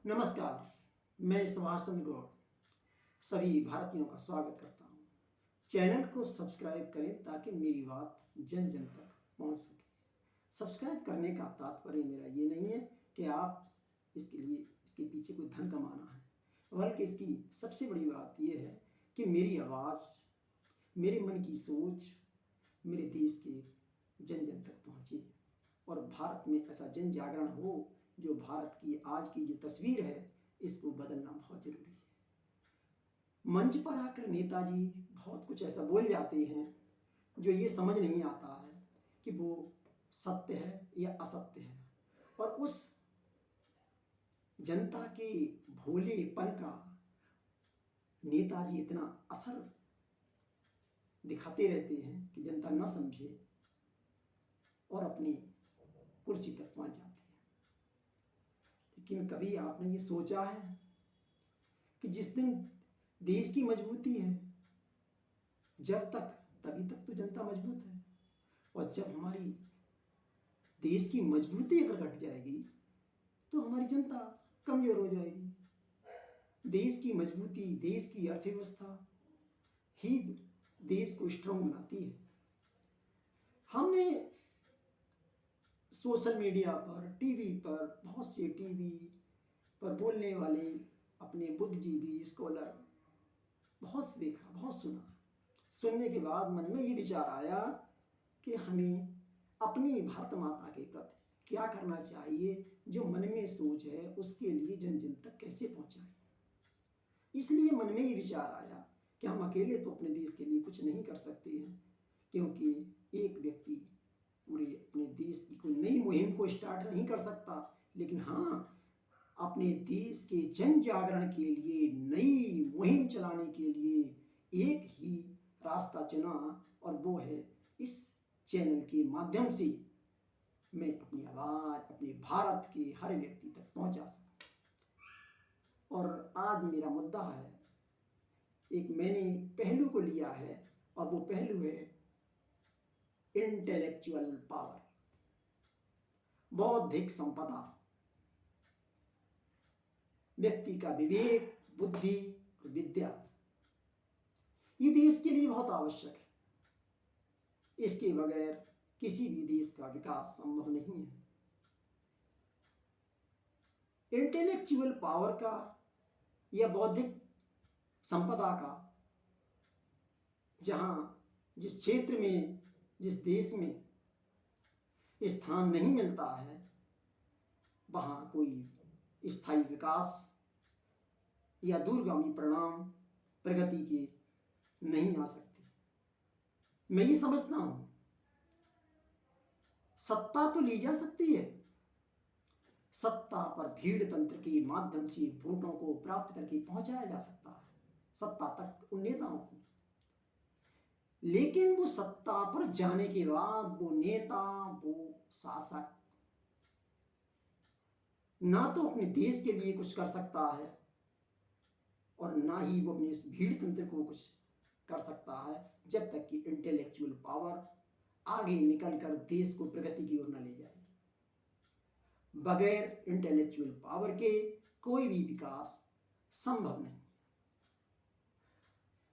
नमस्कार, मैं सुभाष चंद्र गौड़ सभी भारतीयों का स्वागत करता हूँ। चैनल को सब्सक्राइब करें ताकि मेरी बात जन जन तक पहुँच सके। सब्सक्राइब करने का तात्पर्य मेरा ये नहीं है कि आप इसके पीछे कोई धन कमाना है, बल्कि इसकी सबसे बड़ी बात यह है कि मेरी आवाज़, मेरे मन की सोच मेरे देश के जन जन तक पहुँचे और भारत में ऐसा जन जागरण हो जो भारत की आज की जो तस्वीर है इसको बदलना बहुत ज़रूरी है। मंच पर आकर नेताजी बहुत कुछ ऐसा बोल जाते हैं जो ये समझ नहीं आता है कि वो सत्य है या असत्य है, और उस जनता के भोलेपन का नेताजी इतना असर दिखाते रहते हैं कि जनता न समझे और अपनी कुर्सी तक पहुंच जाती है। लेकिन कभी आपने ये सोचा है कि जिस दिन देश की मजबूती है, जब तक तभी तक तो जनता मजबूत है, और जब हमारी देश की मजबूती अगर घट जाएगी तो हमारी जनता कमजोर हो जाएगी। देश की मजबूती, देश की अर्थव्यवस्था ही देश को स्ट्रांग बनाती है। हमने सोशल मीडिया पर, टीवी पर, बहुत से टीवी पर बोलने वाले अपने बुद्धिजीवी स्कॉलर बहुत से देखा, बहुत सुना। सुनने के बाद मन में ये विचार आया कि हमें अपनी भारत माता के प्रति क्या करना चाहिए, जो मन में सोच है उसके लिए जन जन तक कैसे पहुंचाएं। इसलिए मन में ये विचार आया कि हम अकेले तो अपने देश के लिए कुछ नहीं कर सकते हैं, क्योंकि एक व्यक्ति पूरे अपने देश की कोई नई मुहिम को स्टार्ट नहीं कर सकता, लेकिन हाँ, अपने देश के जन जागरण के लिए, नई मुहिम चलाने के लिए एक ही रास्ता चुना, और वो है इस चैनल के माध्यम से मैं अपनी आवाज़ अपने भारत के हर व्यक्ति तक पहुंचा सकूं। और आज मेरा मुद्दा है, एक मैंने पहलू को लिया है, और वो पहलू है इंटेलेक्चुअल पावर, बौद्धिक संपदा, व्यक्ति का विवेक, बुद्धि और विद्या। ये देश के लिए बहुत आवश्यक है। इसके बगैर किसी भी देश का विकास संभव नहीं है। इंटेलेक्चुअल पावर का या बौद्धिक संपदा का जहां जिस क्षेत्र में, जिस देश में स्थान नहीं मिलता है, वहां कोई स्थायी विकास या दूरगामी परिणाम प्रगति के नहीं आ सकते। मैं ये समझता हूं, सत्ता तो ली जा सकती है, सत्ता पर भीड़ तंत्र के माध्यम से वोटों को प्राप्त करके पहुंचाया जा सकता है सत्ता तक उन नेताओं को। लेकिन वो सत्ता पर जाने के बाद वो नेता, वो शासक ना तो अपने देश के लिए कुछ कर सकता है, और ना ही वो अपने भीड़ तंत्र को कुछ कर सकता है, जब तक कि इंटेलेक्चुअल पावर आगे निकलकर देश को प्रगति की ओर न ले जाए। बगैर इंटेलेक्चुअल पावर के कोई भी विकास संभव नहीं।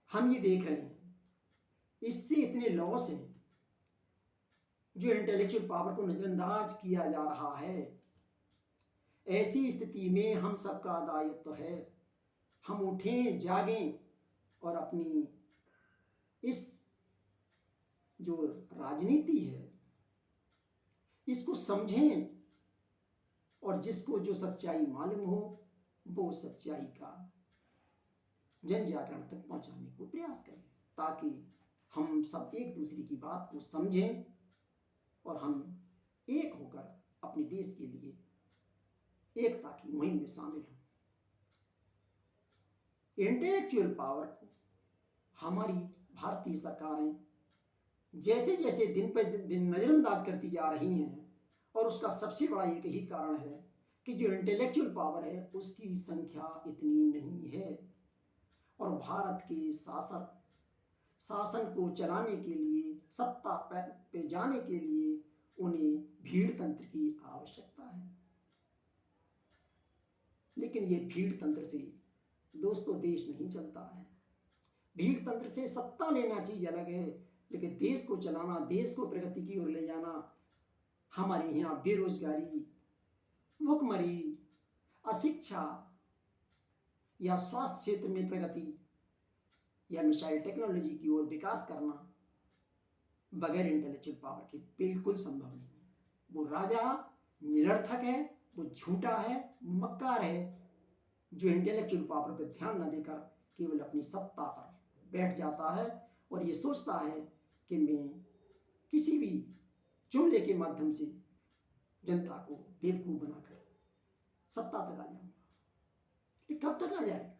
हम ये देख रहे हैं, इससे इतने लॉस हैं, जो इंटेलेक्चुअल पावर को नजरअंदाज किया जा रहा है। ऐसी स्थिति में हम सबका दायित्व है, हम उठें, जागें और अपनी इस जो राजनीति है इसको समझें, और जिसको जो सच्चाई मालूम हो वो सच्चाई का जन जागरण तक पहुंचाने को प्रयास करें, ताकि हम सब एक दूसरे की बात को समझें और हम एक होकर अपने देश के लिए एकता की मुहिम में शामिल हों। इंटेलेक्चुअल पावर को हमारी भारतीय सरकारें जैसे जैसे दिन पर दिन नजरअंदाज करती जा रही हैं, और उसका सबसे बड़ा एक ही कारण है कि जो इंटेलेक्चुअल पावर है उसकी संख्या इतनी नहीं है, और भारत के शासन को चलाने के लिए, सत्ता पे जाने के लिए उन्हें भीड़ तंत्र की आवश्यकता है। लेकिन लेकिन ये भीड़ तंत्र से दोस्तों देश नहीं चलता है। भीड़ तंत्र से सत्ता लेना चीज अलग है, लेकिन देश को चलाना, देश को प्रगति की ओर ले जाना, हमारे यहाँ बेरोजगारी, भुखमरी, अशिक्षा या स्वास्थ्य क्षेत्र में प्रगति या मिसाइल टेक्नोलॉजी की ओर विकास करना बगैर इंटेलेक्चुअल पावर के बिल्कुल संभव नहीं है। वो राजा निरर्थक है, वो झूठा है, मक्कार है, जो इंटेलेक्चुअल पावर पर ध्यान न देकर केवल अपनी सत्ता पर बैठ जाता है और ये सोचता है कि मैं किसी भी जुमले के माध्यम से जनता को बेवकूफ बनाकर सत्ता तक आ जाऊंगा। ये कब तक आ जाएगा?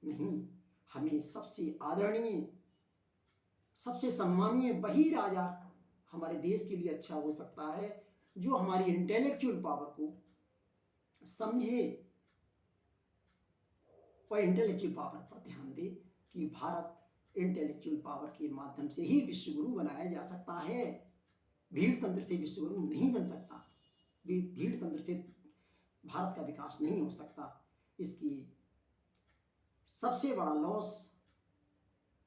नहीं, हमें सबसे आदरणीय, सबसे सम्मानीय वही राजा हमारे देश के लिए अच्छा हो सकता है जो हमारी इंटेलेक्चुअल पावर को समझे और इंटेलेक्चुअल पावर पर ध्यान दे कि भारत इंटेलेक्चुअल पावर के माध्यम से ही विश्वगुरु बनाया जा सकता है। भीड़ तंत्र से विश्वगुरु नहीं बन सकता, भीड़ तंत्र से भारत का विकास नहीं हो सकता। इसकी सबसे बड़ा लॉस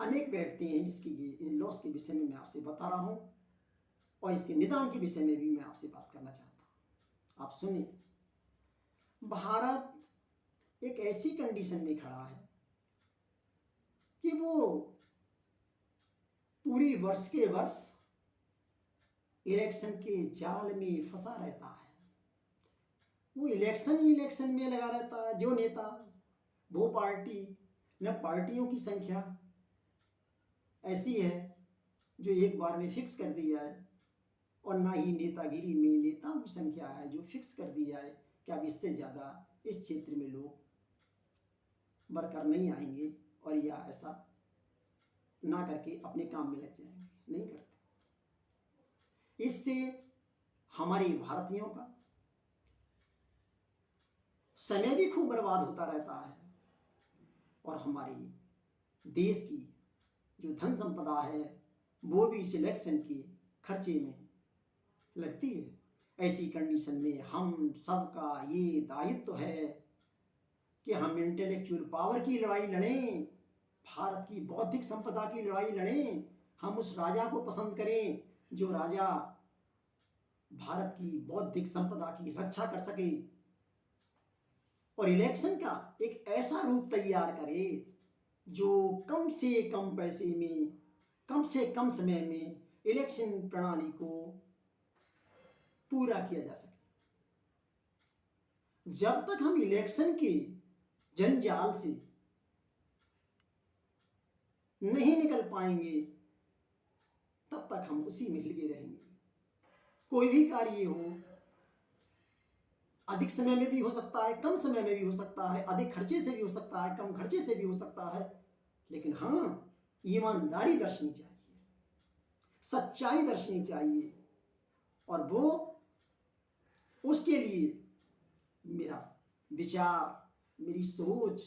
अनेक बैठते हैं, जिसकी इन लॉस के विषय में मैं आपसे बता रहा हूं और इसके निदान के विषय में भी मैं आपसे बात करना चाहता हूं। आप सुनिए, भारत एक ऐसी कंडीशन में खड़ा है कि वो पूरी वर्ष के वर्ष इलेक्शन के जाल में फंसा रहता है। वो इलेक्शन ही इलेक्शन में लगा रहता है। जो नेता, वो पार्टी, न पार्टियों की संख्या ऐसी है जो एक बार में फिक्स कर दी जाए और ना ही नेतागिरी में नेताओं की संख्या है जो फिक्स कर दी जाए कि अब इससे ज़्यादा इस क्षेत्र में लोग बढ़कर नहीं आएंगे और या ऐसा ना करके अपने काम में लग जाएंगे, नहीं करते। इससे हमारे भारतीयों का समय भी खूब बर्बाद होता रहता है और हमारे देश की जो धन संपदा है वो भी सिलेक्शन के खर्चे में लगती है। ऐसी कंडीशन में हम सबका ये दायित्व है कि हम इंटेलेक्चुअल पावर की लड़ाई लड़ें, भारत की बौद्धिक संपदा की लड़ाई लड़ें। हम उस राजा को पसंद करें जो राजा भारत की बौद्धिक संपदा की रक्षा कर सके और इलेक्शन का एक ऐसा रूप तैयार करे जो कम से कम पैसे में, कम से कम समय में इलेक्शन प्रणाली को पूरा किया जा सके। जब तक हम इलेक्शन के जंजाल से नहीं निकल पाएंगे तब तक हम उसी में लगे रहेंगे। कोई भी कार्य हो, अधिक समय में भी हो सकता है, कम समय में भी हो सकता है, अधिक खर्चे से भी हो सकता है, कम खर्चे से भी हो सकता है, लेकिन हाँ, ईमानदारी दर्शनी चाहिए, सच्चाई दर्शनी चाहिए और वो उसके लिए मेरा विचार, मेरी सोच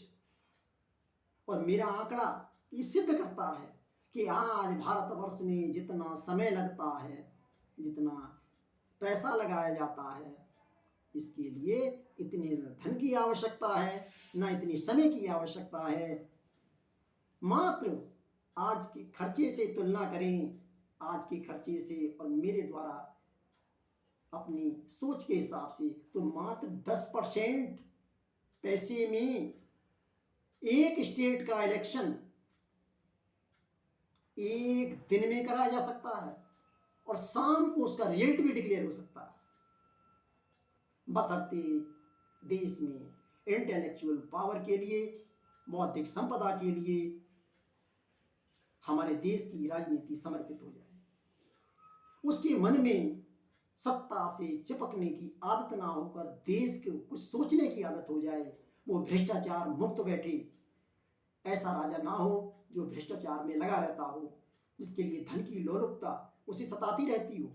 और मेरा आंकड़ा ये सिद्ध करता है कि आज भारतवर्ष में जितना समय लगता है, जितना पैसा लगाया जाता है, इसके लिए इतने धन की आवश्यकता है, ना इतनी समय की आवश्यकता है। मात्र आज के खर्चे से तुलना करें, आज के खर्चे से और मेरे द्वारा अपनी सोच के हिसाब से, तो मात्र 10% पैसे में एक स्टेट का इलेक्शन एक दिन में कराया जा सकता है और शाम को उसका रिजल्ट भी डिक्लेयर हो सकता है, बशर्ते देश में इंटेलेक्चुअल पावर के लिए, बौद्धिक संपदा के लिए हमारे देश की राजनीति समर्पित हो जाए। उसके मन में सत्ता से चिपकने की आदत ना होकर देश को कुछ सोचने की आदत हो जाए, वो भ्रष्टाचार मुक्त बैठे। ऐसा राजा ना हो जो भ्रष्टाचार में लगा रहता हो, जिसके लिए धन की लोलुपता उसे सताती रहती हो।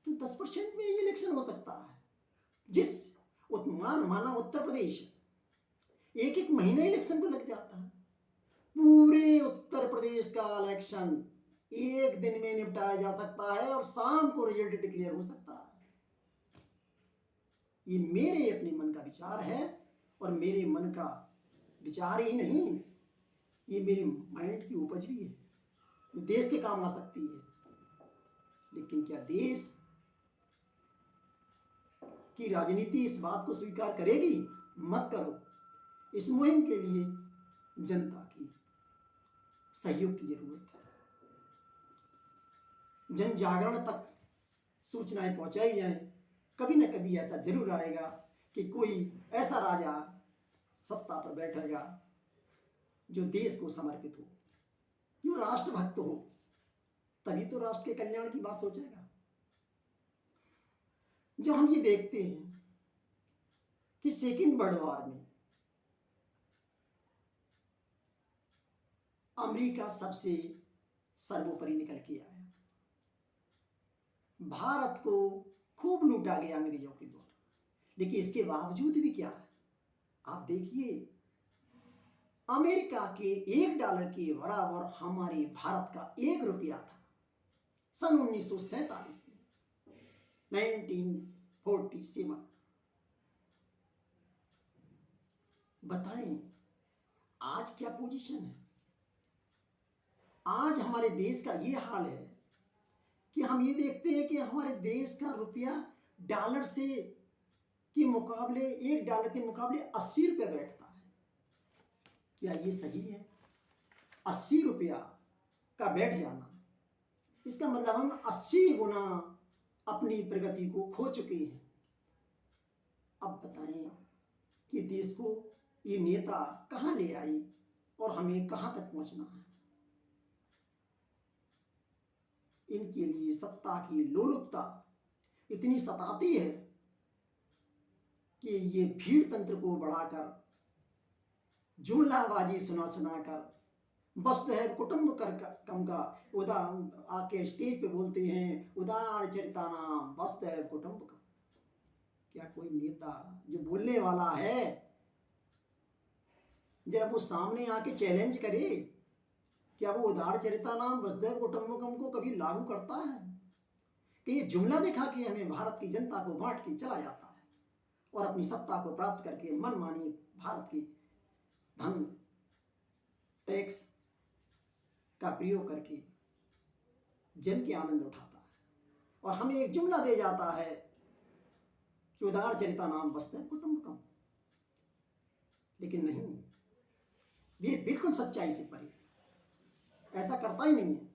तो 10% में ये इलेक्शन हो सकता है। जिस माना उत्तर प्रदेश एक एक महीने इलेक्शन को लग जाता है, पूरे उत्तर प्रदेश का इलेक्शन एक दिन में निपटाया जा सकता है और शाम को रिजल्ट डिक्लेयर हो सकता है। ये मेरे अपने मन का विचार है, और मेरे मन का विचार ही नहीं, ये मेरे माइंड की उपज भी है, देश के काम आ सकती है। लेकिन क्या देश की राजनीति इस बात को स्वीकार करेगी? मत करो। इस मुहिम के लिए जनता की सहयोग की जरूरत है। जन जागरण तक सूचनाएं पहुंचाई जाएं। कभी न कभी ऐसा जरूर आएगा कि कोई ऐसा राजा सत्ता पर बैठेगा जो देश को समर्पित हो, जो राष्ट्रभक्त हो, तभी तो राष्ट्र के कल्याण की बात सोचेगा। जब हम ये देखते हैं कि सेकेंड वर्ल्ड वॉर में अमेरिका सबसे सर्वोपरि निकल के आया, भारत को खूब लूटा गया अंग्रेजों के द्वारा, लेकिन इसके बावजूद भी क्या है, आप देखिए, अमेरिका के $1 के बराबर हमारे भारत का ₹1 था सन 1947 में, 1947। बताएं आज क्या पोजीशन है? आज हमारे देश का ये हाल है कि हम ये देखते हैं कि हमारे देश का रुपया डॉलर से के मुकाबले, $1 के मुकाबले 80 रुपये बैठता है। क्या ये सही है? 80 रुपया का बैठ जाना, इसका मतलब हम 80 गुना अपनी प्रगति को खो चुके हैं। अब बताएं कि देश को ये नेता कहाँ ले आई और हमें कहाँ तक पहुंचना है। इनके लिए सत्ता की लोलुपता इतनी सताती है कि ये भीड़ तंत्र को बढ़ाकर, जुमलाबाजी सुना कर, वसुधैव कुटुंबकम का उदार आके स्टेज पे बोलते हैं, उदार चरितानाम वसुधैव कुटुंबकम। क्या कोई नेता जो बोलने वाला है, जब वो सामने आके चैलेंज करे, क्या वो उदार चरितानाम वसुधैव कुटुंबकम को कभी लागू करता है? कि ये जुमला दिखा के हमें भारत की जनता को बांट के चला जाता है और अपनी सत्ता को प्राप्त करके मनमानी भारत की धन टैक्स का प्रयोग करके जन के आनंद उठाता है, और हमें एक जुमला दे जाता है कि उदार चरितानाम वसुधैव कुटुंबकम। लेकिन नहीं, ये बिल्कुल सच्चाई से परे, ऐसा करता ही नहीं है।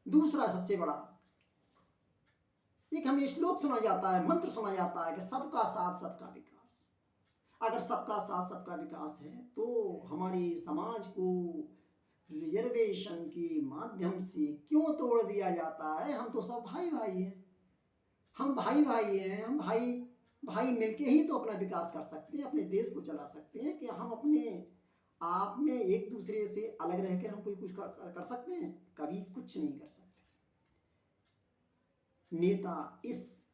दूसरा सबसे बड़ा, एक हमें श्लोक सुना जाता है, मंत्र सुना जाता है कि सबका साथ सबका विकास। अगर सबका साथ सबका विकास है तो हमारे समाज को रिजर्वेशन के माध्यम से क्यों तोड़ दिया जाता है? हम तो सब भाई भाई हैं, हम भाई भाई हैं, हम भाई भाई मिलके ही तो अपना विकास कर सकते हैं, अपने देश को चला सकते हैं। कि हम अपने आप में एक दूसरे से अलग रहकर हम कोई कुछ कर सकते हैं? कभी कुछ नहीं कर सकते। नेता इस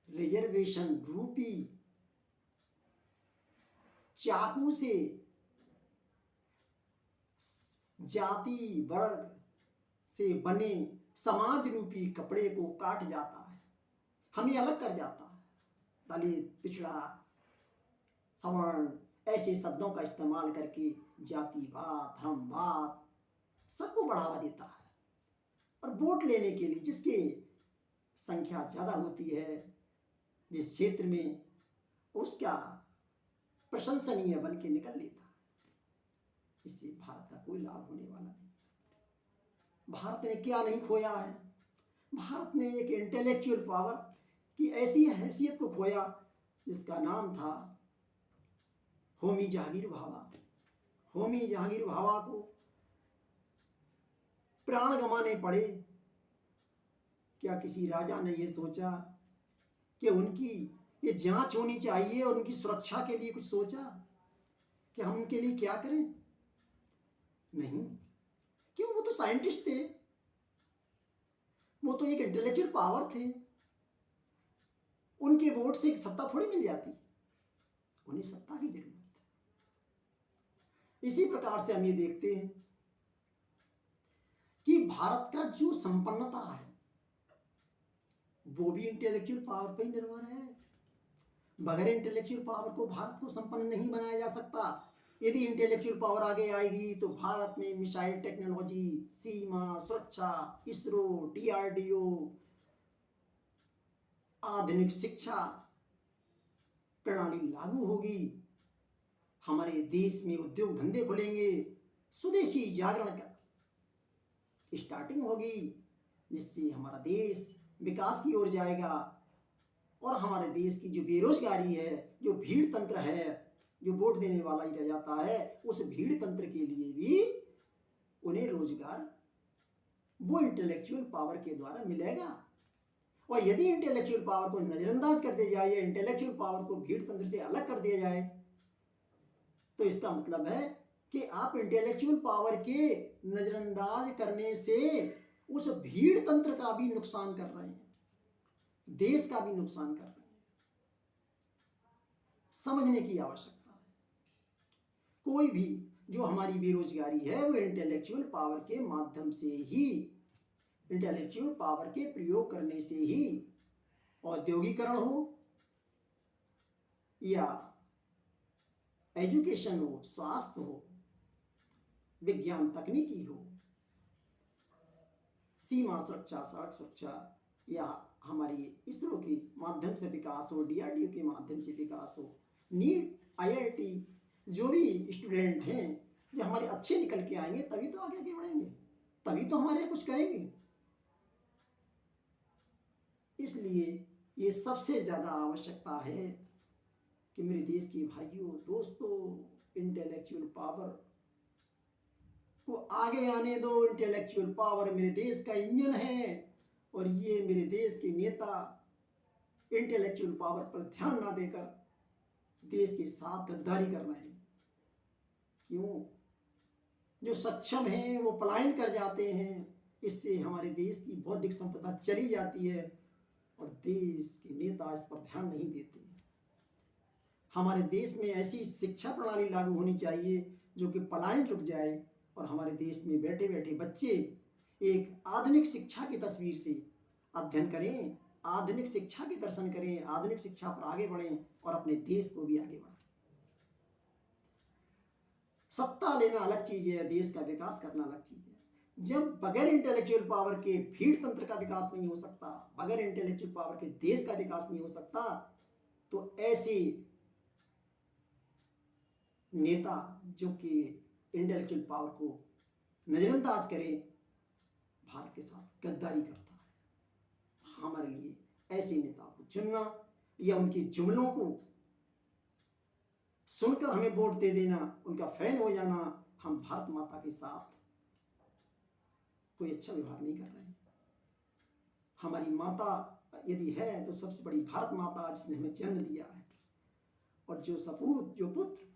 रिजर्वेशन रूपी चाकू से जाति वर्ग से बने समाज रूपी कपड़े को काट जाता है, हमें अलग कर जाता है। दलित, पिछड़ा, सवर्ण, ऐसे शब्दों का इस्तेमाल करके जातिवाद, धर्मवाद सबको बढ़ावा देता है। और वोट लेने के लिए जिसकी संख्या ज़्यादा होती है जिस क्षेत्र में, उसका प्रशंसनीय बन के निकल लेता है। इससे भारत का कोई लाभ होने वाला नहीं। भारत ने क्या नहीं खोया है? भारत ने एक इंटेलेक्चुअल पावर की ऐसी हैसियत को खोया जिसका नाम था होमी जहांगीर भाभा। होमी जहांगीर भाभा को प्राण गंवाने पड़े। क्या किसी राजा ने ये सोचा कि उनकी ये जांच होनी चाहिए और उनकी सुरक्षा के लिए कुछ सोचा कि हम उनके लिए क्या करें? नहीं। क्यों? वो तो साइंटिस्ट थे, वो तो एक इंटेलेक्चुअल पावर थे। उनके वोट से एक सत्ता थोड़ी मिल जाती, उन्हें सत्ता की जरूरत है। इसी प्रकार से हम ये देखते हैं कि भारत का जो संपन्नता है वो भी इंटेलेक्चुअल पावर पर ही निर्भर है। बगैर इंटेलेक्चुअल पावर को भारत को संपन्न नहीं बनाया जा सकता। यदि इंटेलेक्चुअल पावर आगे आएगी तो भारत में मिसाइल टेक्नोलॉजी, सीमा सुरक्षा, इसरो, DRDO, आधुनिक शिक्षा प्रणाली लागू होगी। हमारे देश में उद्योग धंधे खुलेंगे, स्वदेशी जागरण का स्टार्टिंग होगी, जिससे हमारा देश विकास की ओर जाएगा। और हमारे देश की जो बेरोजगारी है, जो भीड़ तंत्र है, जो वोट देने वाला ही रह जाता है, उस भीड़ तंत्र के लिए भी उन्हें रोजगार वो इंटेलेक्चुअल पावर के द्वारा मिलेगा। और यदि इंटेलेक्चुअल पावर को नजरअंदाज कर दिया जाए या इंटेलेक्चुअल पावर को भीड़ तंत्र से अलग कर दिया जाए, तो इसका मतलब है कि आप इंटेलेक्चुअल पावर के नजरअंदाज करने से उस भीड़ तंत्र का भी नुकसान कर रहे हैं, देश का भी नुकसान कर रहे हैं। समझने की आवश्यकता है। कोई भी जो हमारी बेरोजगारी है वो इंटेलेक्चुअल पावर के माध्यम से ही, इंटेलेक्चुअल पावर के प्रयोग करने से ही, औद्योगिकरण हो या एजुकेशन हो, स्वास्थ्य हो, विज्ञान तकनीकी हो, सीमा सुरक्षा, सड़क सुरक्षा, या हमारी इसरो के माध्यम से विकास हो, DRDO के माध्यम से विकास हो, नीट, IIT, जो भी स्टूडेंट हैं जो हमारे अच्छे निकल के आएंगे तभी तो आगे बढ़ेंगे, तभी तो हमारे कुछ करेंगे। इसलिए ये सबसे ज़्यादा आवश्यकता है कि मेरे देश के भाइयों दोस्तों, इंटेलेक्चुअल पावर को आगे आने दो। इंटेलेक्चुअल पावर मेरे देश का इंजन है और ये मेरे देश के नेता इंटेलेक्चुअल पावर पर ध्यान ना देकर देश के साथ गद्दारी कर रहे हैं। क्यों? जो सक्षम हैं वो पलायन कर जाते हैं, इससे हमारे देश की बौद्धिक संपदा चली जाती है और देश के नेता इस पर ध्यान नहीं देते। हमारे देश में ऐसी शिक्षा प्रणाली लागू होनी चाहिए जो कि पलायन रुक जाए और हमारे देश में बैठे बैठे बच्चे एक आधुनिक शिक्षा की तस्वीर से अध्ययन करें, आधुनिक शिक्षा के दर्शन करें, आधुनिक शिक्षा पर आगे बढ़ें और अपने देश को भी आगे बढ़ाएं। सत्ता लेना अलग चीज है, देश का विकास करना अलग चीज है। जब बगैर इंटेलेक्चुअल पावर के भीड़ तंत्र का विकास नहीं हो सकता, बगैर इंटेलेक्चुअल पावर के देश का विकास नहीं हो सकता, तो ऐसे नेता जो कि इंटेलेक्चुअल पावर को नजरअंदाज करे भारत के साथ गद्दारी करता है। हमारे लिए ऐसे नेता को चुनना या उनके जुमलों को सुनकर हमें वोट दे देना, उनका फैन हो जाना, हम भारत माता के साथ कोई अच्छा व्यवहार नहीं कर रहे हैं। हमारी माता यदि है तो सबसे बड़ी भारत माता जिसने हमें जन्म दिया है, और जो सपूत, जो पुत्र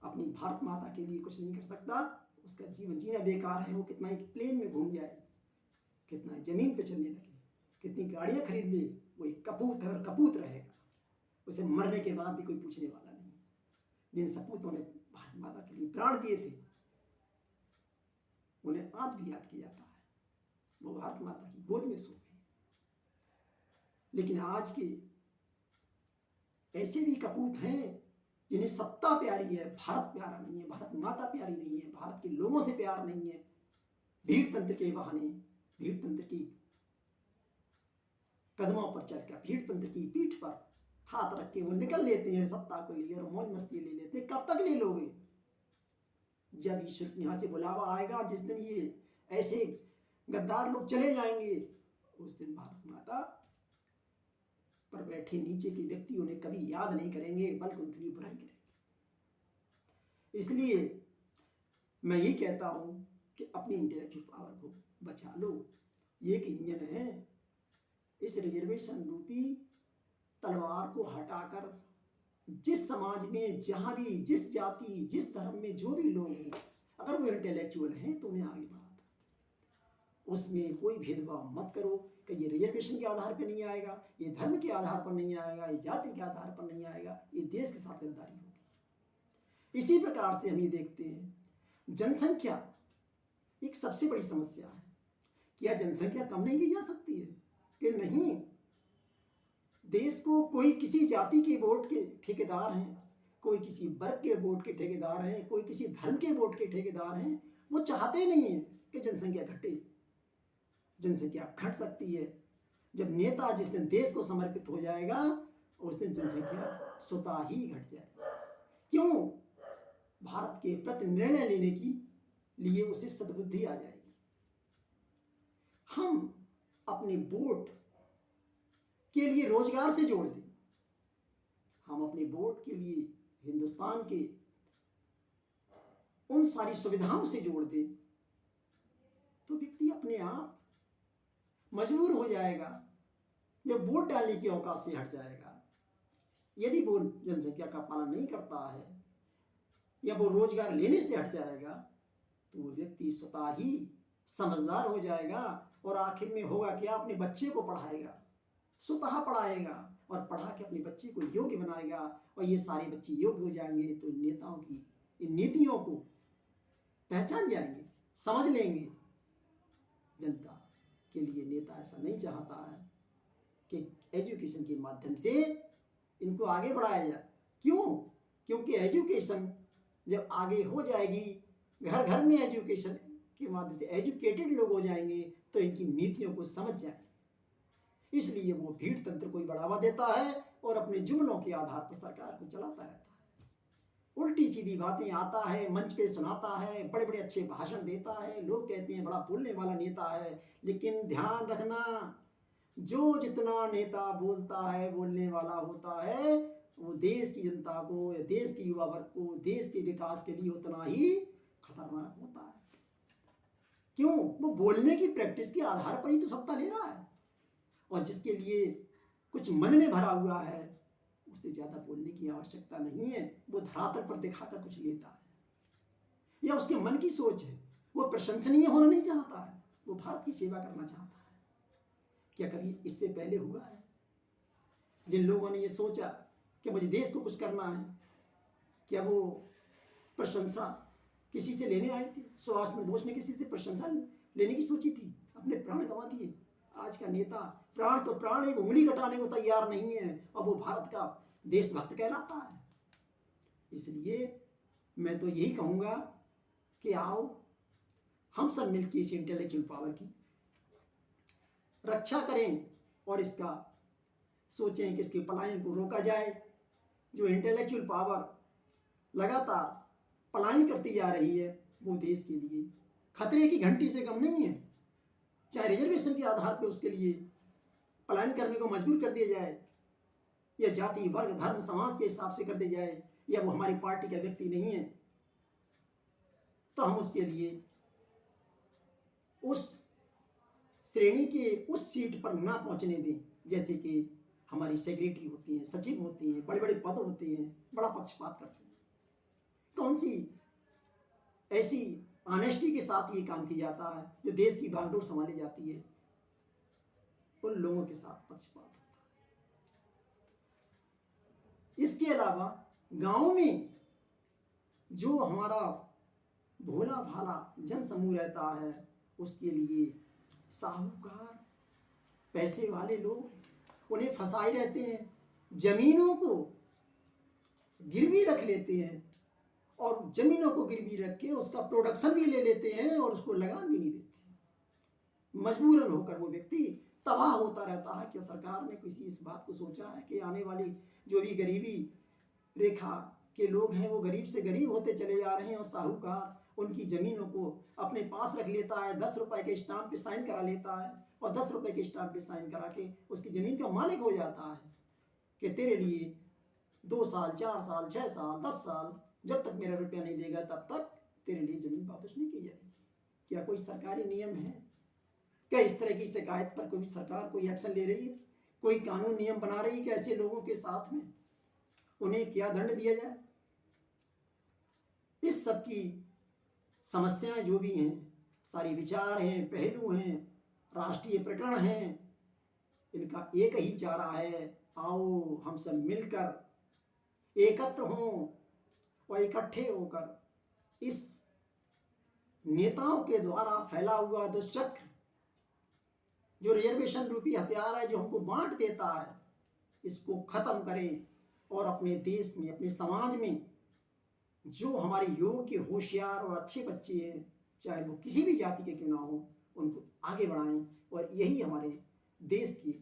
अपनी भारत माता के लिए कुछ नहीं कर सकता, उसका जीवन जीना बेकार है। वो कितना एक प्लेन में घूम जाए, कितना जमीन पे चलने लगे, कितनी गाड़ियां खरीद ले, वो एक कपूत है और कपूत रहेगा। उसे मरने के बाद भी कोई पूछने वाला नहीं। जिन सपूतों ने भारत माता के लिए प्राण दिए थे उन्हें आज भी याद किया जाता है, वो भारत माता की गोद में सो गए। लेकिन आज के ऐसे भी कपूत हैं जिन्हें सत्ता प्यारी है, भारत प्यारा नहीं है, भारत माता प्यारी नहीं है, भारत के लोगों से प्यार नहीं है। भीड़ तंत्र के बहाने, भीड़ तंत्र की कदमों पर चढ़कर, भीड़ तंत्र की पीठ पर हाथ रख के वो निकल लेते हैं सत्ता को लिए और मौज मस्ती ले लेते हैं। कब तक ले लोगे? जब ईश्वर यहाँ से बुलावा आएगा, जिस दिन ये ऐसे गद्दार लोग चले जाएंगे, उस दिन भारत माता पर बैठे नीचे के व्यक्ति उन्हें कभी याद नहीं करेंगे, बल्कि उनके लिए बुराई करेंगे। इसलिए मैं ये कहता हूं कि अपनी इंटेलेक्चुअल पावर को बचा लो। ये एक इंजन है। इस रिजर्वेशन रूपी तलवार को हटाकर जिस समाज में, जहां भी, जिस जाति, जिस धर्म में जो भी लोग हैं, अगर वो इंटेलेक्चुअल हैं तो उन्हें आगे बढ़ा दो। उसमें कोई भेदभाव मत करो कि ये रिजर्वेशन के आधार पर नहीं आएगा, ये धर्म के आधार पर नहीं आएगा, ये जाति के आधार पर नहीं आएगा, ये देश के साथ गद्दारी होगी। इसी प्रकार से हम ये देखते हैं, जनसंख्या एक सबसे बड़ी समस्या है। क्या जनसंख्या कम नहीं की जा सकती है? कि नहीं, देश को कोई किसी जाति के वोट के ठेकेदार हैं, कोई किसी वर्ग के वोट के ठेकेदार हैं, कोई किसी धर्म के वोट के ठेकेदार हैं। वो चाहते नहीं है कि जनसंख्या घटे। जनसंख्या घट सकती है जब नेता जिस दिन देश को समर्पित हो जाएगा उस दिन जनसंख्या स्वतः ही घट जाएगी। क्यों? भारत के प्रति निर्णय लेने की लिए उसे सद्बुद्धि आ जाएगी। हम अपने वोट के लिए रोजगार से जोड़ दें, हम अपने वोट के लिए हिंदुस्तान के उन सारी सुविधाओं से जोड़ दें, तो व्यक्ति अपने आप मजबूर हो जाएगा, जब वोट डालने की औकात से हट जाएगा। यदि वो जनसंख्या का पालन नहीं करता है या वो रोजगार लेने से हट जाएगा तो वो व्यक्ति स्वतः ही समझदार हो जाएगा और आखिर में होगा क्या, अपने बच्चे को पढ़ाएगा, स्वतः पढ़ाएगा और पढ़ा के अपने बच्चे को योग्य बनाएगा। और ये सारे बच्चे योग्य हो जाएंगे तो नेताओं की इन नीतियों को पहचान जाएंगे, समझ लेंगे। जनता के लिए नेता ऐसा नहीं चाहता है कि एजुकेशन के माध्यम से इनको आगे बढ़ाया जाए। क्यों? क्योंकि एजुकेशन जब आगे हो जाएगी, घर घर में एजुकेशन के माध्यम से एजुकेटेड लोग हो जाएंगे तो इनकी नीतियों को समझ जाएंगे। इसलिए वो भीड़ तंत्र को बढ़ावा देता है और अपने जुमलों के आधार पर सरकार को चलाता रहता है। उल्टी सीधी बातें आता है, मंच पे सुनाता है, बड़े बड़े अच्छे भाषण देता है, लोग कहते हैं बड़ा बोलने वाला नेता है। लेकिन ध्यान रखना, जो जितना नेता बोलता है, बोलने वाला होता है, वो देश की जनता को, देश के युवा वर्ग को, देश के विकास के लिए उतना ही खतरनाक होता है। क्यों? वो बोलने की प्रैक्टिस के आधार पर ही तो सत्ता ले रहा है, और जिसके लिए कुछ मन में भरा हुआ है उससे ज्यादा बोलने की आवश्यकता नहीं है। वो धरातल पर दिखाकर कुछ लेता है या उसके मन की सोच है, वो प्रशंसनीय होना नहीं चाहता है, वो भारत की सेवा करना चाहता है। क्या कभी इससे पहले हुआ है जिन लोगों ने ये सोचा कि मुझे देश को कुछ करना है, क्या वो प्रशंसा किसी से लेने आए थे? सुभाष चंद्र बोस ने किसी से प्रशंसा लेने की सोची थी? अपने प्राण गंवा दिए। आज का नेता प्राण तो प्राण, एक उंगली कटाने को तैयार नहीं है और वो भारत का देशभक्त कहलाता है। इसलिए मैं तो यही कहूँगा कि आओ हम सब मिलकर इस इंटेलेक्चुअल पावर की रक्षा करें और इसका सोचें कि इसके पलायन को रोका जाए। जो इंटेलेक्चुअल पावर लगातार पलायन करती जा रही है वो देश के लिए खतरे की घंटी से कम नहीं है। चाहे रिजर्वेशन के आधार पर उसके लिए पलायन करने को मजबूर कर दिया जाए, या जाति वर्ग धर्म समाज के हिसाब से कर दिया जाए, या वो हमारी पार्टी का व्यक्ति नहीं है, तो हम उसके लिए उस श्रेणी के उस सीट पर ना पहुंचने दें। जैसे कि हमारी सेक्रेटरी होती हैं, सचिव होती हैं, बड़े बड़े पद होते हैं, बड़ा पक्षपात करते हैं। कौन सी ऐसी ऑनेस्टी के साथ ये काम किया जाता है जो देश की बागडोर संभाली जाती है, उन लोगों के साथ पक्षपात होता है। इसके अलावा गांव में जो हमारा भोला भाला जन समूह रहता है उसके लिए साहूकार पैसे वाले लोग उन्हें फंसाए रहते हैं, जमीनों को गिरवी रख लेते हैं और जमीनों को गिरवी रख के उसका प्रोडक्शन भी ले लेते हैं और उसको लगान भी नहीं देते। मजबूरन होकर वो व्यक्ति तबाह होता रहता है कि सरकार ने किसी इस बात को सोचा है कि आने वाली जो भी गरीबी रेखा के लोग हैं वो गरीब से गरीब होते चले जा रहे हैं और साहूकार उनकी जमीनों को अपने पास रख लेता है, 10 रुपए के स्टाम्प पे साइन करा लेता है और 10 रुपए के स्टाम्प पे साइन करा के उसकी जमीन का मालिक हो जाता है कि तेरे लिए 2 साल 4 साल 6 साल 10 साल जब तक मेरा रुपया नहीं देगा तब तक तेरे लिए जमीन वापस नहीं की जाएगी। क्या कोई सरकारी नियम है? क्या इस तरह की शिकायत पर कोई सरकार कोई एक्शन ले रही है? कोई कानून नियम बना रही है कि ऐसे लोगों के साथ में उन्हें क्या दंड दिया जाए? इस सब की समस्याएं जो भी हैं, सारी विचार हैं, पहलू हैं, राष्ट्रीय प्रकरण हैं, इनका एक ही चारा है, आओ हम सब मिलकर एकत्र हों और इकट्ठे होकर इस नेताओं के द्वारा फैला हुआ दुष्चक्र जो रिजर्वेशन रूपी हथियार है जो हमको बांट देता है, इसको ख़त्म करें और अपने देश में, अपने समाज में जो हमारे योग्य, होशियार और अच्छे बच्चे हैं, चाहे वो किसी भी जाति के क्यों ना हो, उनको आगे बढ़ाएं और यही हमारे देश की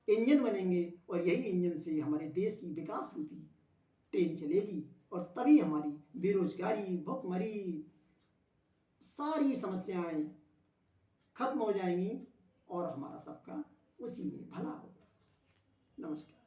इंजन बनेंगे और यही इंजन से हमारे देश की विकास रूपी ट्रेन चलेगी और तभी हमारी बेरोजगारी, भुखमरी, सारी समस्याएं खत्म हो जाएंगी और हमारा सबका उसी में भला होगा। नमस्कार।